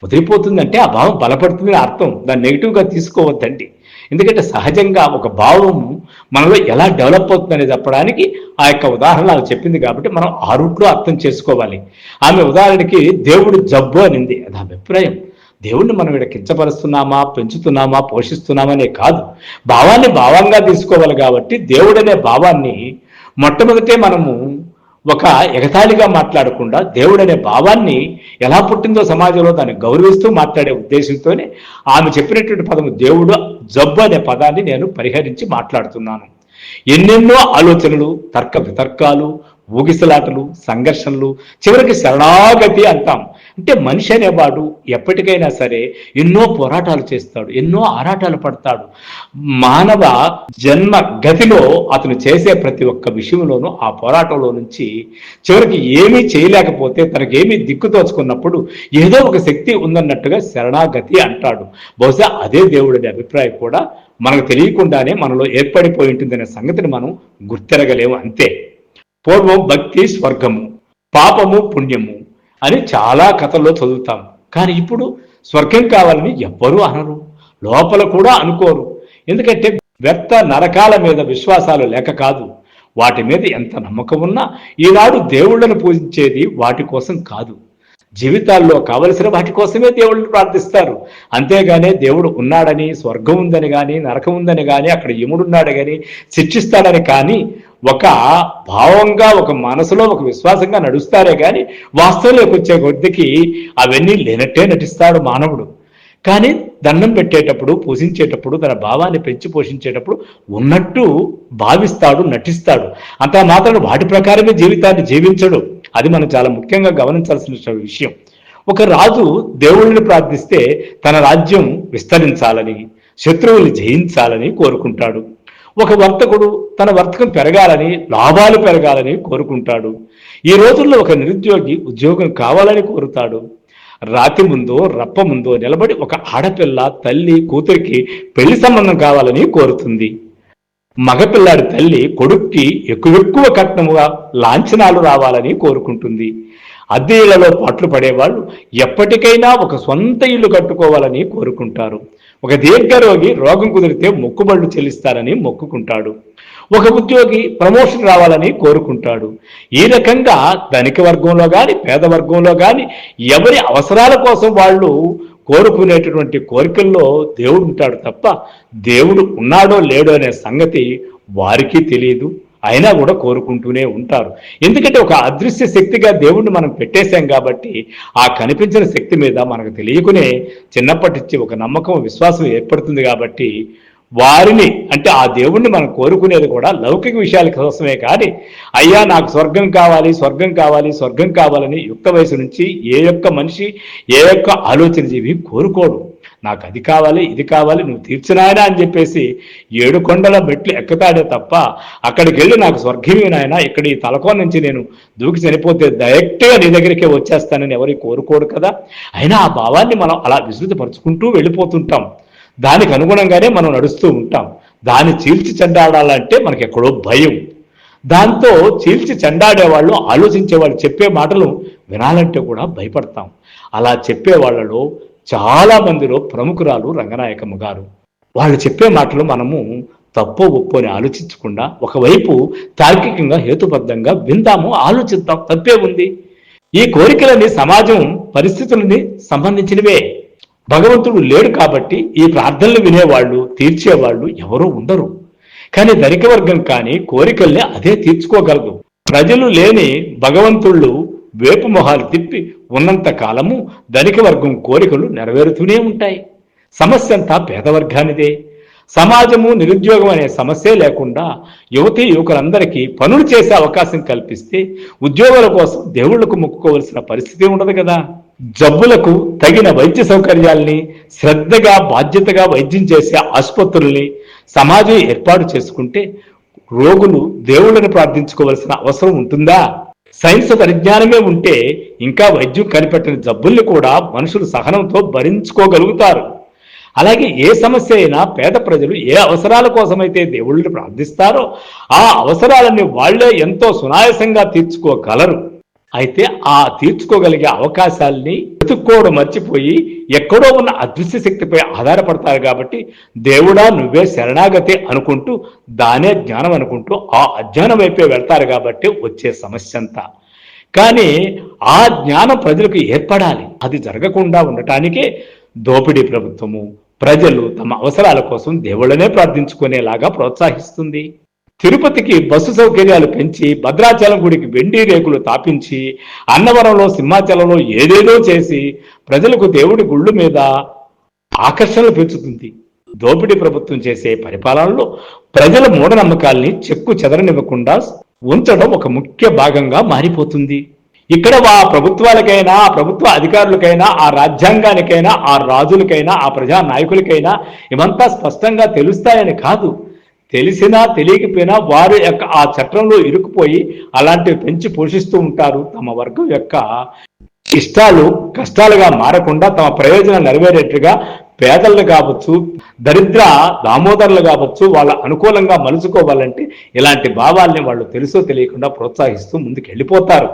వదిలిపోతుందంటే ఆ భావం బలపడుతుందని అర్థం. దాన్ని నెగిటివ్‌గా తీసుకోవద్దండి. ఎందుకంటే సహజంగా ఒక భావము మనలో ఎలా డెవలప్ అవుతుందని చెప్పడానికి ఆ యొక్క ఉదాహరణ ఆమె చెప్పింది కాబట్టి మనం ఆ రూట్లో అర్థం చేసుకోవాలి. ఆమె ఉదాహరణకి దేవుడు జబ్బు అనింది. అది ఆమె అభిప్రాయం. దేవుణ్ణి మనం ఇక్కడ కించపరుస్తున్నామా, పెంచుతున్నామా, పోషిస్తున్నామా అనే కాదు. భావాన్ని భావంగా తీసుకోవాలి కాబట్టి దేవుడనే భావాన్ని మొట్టమొదటే మనము ఒక ఎగతాళిగా మాట్లాడకుండా దేవుడనే భావాన్ని ఎలా పుట్టిందో సమాజంలో దాన్ని గౌరవిస్తూ మాట్లాడే ఉద్దేశంతోనే ఆమె చెప్పినటువంటి పదము దేవుడు జబ్బు అనే పదాన్ని నేను పరిహరించి మాట్లాడుతున్నాను. ఎన్నెన్నో ఆలోచనలు, తర్క వితర్కాలు, ఊగిసలాటలు, సంఘర్షణలు, చివరికి శరణాగతి అంటాం. అంటే మనిషి అనేవాడు ఎప్పటికైనా సరే ఎన్నో పోరాటాలు చేస్తాడు, ఎన్నో ఆరాటాలు పడతాడు. మానవ జన్మ గతిలో అతను చేసే ప్రతి ఒక్క విషయంలోనూ ఆ పోరాటంలో నుంచి చివరికి ఏమీ చేయలేకపోతే తనకేమీ దిక్కుతోచుకున్నప్పుడు ఏదో ఒక శక్తి ఉందన్నట్టుగా శరణాగతి అంటాడు. బహుశా అదే దేవుడి అభిప్రాయం కూడా మనకు తెలియకుండానే మనలో ఏర్పడిపోయి ఉంటుందనే సంగతిని మనం గుర్తెరగలేము అంతే. పూర్వం భక్తి స్వర్గము, పాపము పుణ్యము అని చాలా కథల్లో చదువుతాం. కానీ ఇప్పుడు స్వర్గం కావాలని ఎవ్వరూ అనరు, లోపల కూడా అనుకోరు. ఎందుకంటే వ్యర్థ నరకాల మీద విశ్వాసాలు లేక కాదు, వాటి మీద ఎంత నమ్మకం ఉన్నా ఈనాడు దేవుళ్ళను పూజించేది వాటి కోసం కాదు, జీవితాల్లో కావలసిన వాటి కోసమే దేవుళ్ళని ప్రార్థిస్తారు. అంతేగానే దేవుడు ఉన్నాడని, స్వర్గం ఉందని కానీ, నరకం ఉందని కానీ, అక్కడ యముడున్నాడు కానీ, శిక్షిస్తాడని కానీ ఒక భావంగా ఒక మనసులో ఒక విశ్వాసంగా నడుస్తారే కానీ వాస్తవంలోకి వచ్చే కొద్దికి అవన్నీ లేనట్టే నటిస్తాడు మానవుడు. కానీ దండం పెట్టేటప్పుడు, పూజించేటప్పుడు, తన భావాన్ని పెంచి పోషించేటప్పుడు ఉన్నట్టు భావిస్తాడు, నటిస్తాడు. అంత మాత్రం వాటి ప్రకారమే జీవితాన్ని జీవించడు. అది మనం చాలా ముఖ్యంగా గమనించాల్సిన విషయం. ఒక రాజు దేవుళ్ళని ప్రార్థిస్తే తన రాజ్యం విస్తరించాలని, శత్రువుల్ని జయించాలని కోరుకుంటాడు. ఒక వర్తకుడు తన వర్తకం పెరగాలని, లాభాలు పెరగాలని కోరుకుంటాడు. ఈ రోజుల్లో ఒక నిరుద్యోగి ఉద్యోగం కావాలని కోరుతాడు. రాతి ముందో రప్ప ముందో నిలబడి ఒక ఆడపిల్ల తల్లి కూతురికి పెళ్లి సంబంధం కావాలని కోరుతుంది. మగపిల్లాడి తల్లి కొడుక్కి ఎక్కువ కట్నముగా లాంఛనాలు రావాలని కోరుకుంటుంది. అద్దె ఇళ్లలో పాటలు పడేవాళ్ళు ఎప్పటికైనా ఒక సొంత ఇల్లు కట్టుకోవాలని కోరుకుంటారు. ఒక దీర్ఘరోగి రోగం కుదిరితే మొక్కుబళ్ళు చెల్లిస్తారని మొక్కుకుంటాడు. ఒక ఉద్యోగి ప్రమోషన్ రావాలని కోరుకుంటాడు. ఈ రకంగా ధనిక వర్గంలో కానీ, పేద వర్గంలో కానీ ఎవరి అవసరాల కోసం వాళ్ళు కోరుకునేటటువంటి కోరికల్లో దేవుడు ఉంటాడు తప్ప దేవుడు ఉన్నాడో లేడో అనే సంగతి వారికి తెలియదు. అయినా కూడా కోరుకుంటూనే ఉంటారు. ఎందుకంటే ఒక అదృశ్య శక్తిగా దేవుణ్ణి మనం పెట్టేశాం కాబట్టి ఆ కనిపించిన శక్తి మీద మనకు తెలియకునే చిన్నప్పటి నుంచి ఒక నమ్మకం, విశ్వాసం ఏర్పడుతుంది. కాబట్టి వారిని అంటే ఆ దేవుణ్ణి మనం కోరుకునేది కూడా లౌకిక విషయాల కోసమే కానీ అయ్యా నాకు స్వర్గం కావాలి, స్వర్గం కావాలి, స్వర్గం కావాలని యుక్త వయసు నుంచి ఏ యొక్క మనిషి, ఏ యొక్క ఆలోచన జీవి కోరుకోడు. నాకు అది కావాలి, ఇది కావాలి, నువ్వు తీర్చినాయనా అని చెప్పేసి 7 కొండల మెట్లు ఎక్కుతాడే తప్ప అక్కడికి వెళ్ళి నాకు స్వర్గమే నాయన, ఇక్కడ ఈ తలకో నుంచి నేను దూకి చనిపోతే డైరెక్ట్గా నీ దగ్గరికే వచ్చేస్తానని ఎవరి కోరుకోడు కదా. అయినా ఆ భావాన్ని మనం అలా విస్తృతపరుచుకుంటూ వెళ్ళిపోతుంటాం. దానికి అనుగుణంగానే మనం నడుస్తూ ఉంటాం. దాన్ని చీల్చి చెండాడాలంటే మనకి ఎక్కడో భయం. దాంతో చీల్చి చెండాడేవాళ్ళు, ఆలోచించేవాళ్ళు చెప్పే మాటలు వినాలంటే కూడా భయపడతాం. అలా చెప్పే వాళ్ళలో చాలా మందిలో ప్రముఖురాలు రంగనాయకమ్మ గారు. వాళ్ళు చెప్పే మాటలు మనము తప్పో ఒప్పో అని ఆలోచించకుండా ఒకవైపు తార్కికంగా హేతుబద్ధంగా విందాము, ఆలోచిద్దాం, తప్పే ఉంది. ఈ కోరికలన్నీ సమాజం పరిస్థితులని సంబంధించినవే. భగవంతుడు లేడు కాబట్టి ఈ ప్రార్థనలు వినేవాళ్ళు, తీర్చేవాళ్ళు ఎవరూ ఉండరు. కానీ ధనిక వర్గం కానీ కోరికల్ని అదే తీర్చుకోగలదు. ప్రజలు లేని భగవంతుళ్ళు వేపు మొహాలు తిప్పి ఉన్నంత కాలము ధనిక వర్గం కోరికలు నెరవేరుతూనే ఉంటాయి. సమస్య అంతా పేదవర్గానిదే. సమాజము నిరుద్యోగం అనే సమస్యే లేకుండా యువతీ యువకులందరికీ పనులు చేసే అవకాశం కల్పిస్తే ఉద్యోగాల కోసం దేవుళ్లకు మొక్కుకోవలసిన పరిస్థితి ఉండదు కదా. జబ్బులకు తగిన వైద్య సౌకర్యాల్ని, శ్రద్ధగా బాధ్యతగా వైద్యం చేసే ఆసుపత్రుల్ని సమాజం ఏర్పాటు చేసుకుంటే రోగులు దేవుళ్ళని ప్రార్థించుకోవాల్సిన అవసరం ఉంటుందా? సైన్స్ పరిజ్ఞానమే ఉంటే ఇంకా వైద్యం కనిపెట్టిన జబ్బుల్ని కూడా మనుషులు సహనంతో భరించుకోగలుగుతారు. అలాగే ఏ సమస్య అయినా పేద ప్రజలు ఏ అవసరాల కోసమైతే దేవుళ్ళని ప్రార్థిస్తారో ఆ అవసరాలన్నీ వాళ్లే ఎంతో సునాయాసంగా తీర్చుకోగలరు. అయితే ఆ తీర్చుకోగలిగే అవకాశాల్ని వెతుక్కోవడం మర్చిపోయి ఎక్కడో ఉన్న అదృశ్య శక్తిపై ఆధారపడతారు కాబట్టి దేవుడా నువ్వే శరణాగతి అనుకుంటూ దానే జ్ఞానం అనుకుంటూ ఆ అజ్ఞానం వైపే వెళ్తారు కాబట్టి వచ్చే సమస్య అంతా. కానీ ఆ జ్ఞానం ప్రజలకు ఏర్పడాలి. అది జరగకుండా ఉండటానికే దోపిడీ ప్రభుత్వము ప్రజలు తమ అవసరాల కోసం దేవుళ్ళనే ప్రార్థించుకునేలాగా ప్రోత్సహిస్తుంది. తిరుపతికి బస్సు సౌకర్యాలు పెంచి భద్రాచలం గుడికి వెండి రేకులు తాపించి అన్నవరంలో సింహాచలంలో ఏదేదో చేసి ప్రజలకు దేవుడి గుళ్ళు మీద ఆకర్షణలు పెంచుతుంది. దోపిడీ ప్రభుత్వం చేసే పరిపాలనలో ప్రజల మూఢనమ్మకాల్ని చెక్కు చెదరనివ్వకుండా ఉంచడం ఒక ముఖ్య భాగంగా మారిపోతుంది. ఇక్కడ ఆ ప్రభుత్వాలకైనా ఆ ప్రభుత్వ అధికారులకైనా ఆ రాజ్యాంగానికైనా ఆ రాజులకైనా ఆ ప్రజా నాయకులకైనా ఇవంతా స్పష్టంగా తెలుస్తాయని కాదు, తెలిసినా తెలియకపోయినా వారు యొక్క ఆ చట్టంలో ఇరుక్కుపోయి అలాంటివి పెంచి పోషిస్తూ ఉంటారు. తమ వర్గం యొక్క ఇష్టాలు కష్టాలుగా మారకుండా తమ ప్రయోజనం నెరవేరేట్టుగా పేదలు కావచ్చు దరిద్ర దామోదరులు కావచ్చు వాళ్ళ అనుకూలంగా మలుచుకోవాలంటే ఇలాంటి భావాల్ని వాళ్ళు తెలుసో తెలియకుండా ప్రోత్సహిస్తూ ముందుకు వెళ్ళిపోతారు.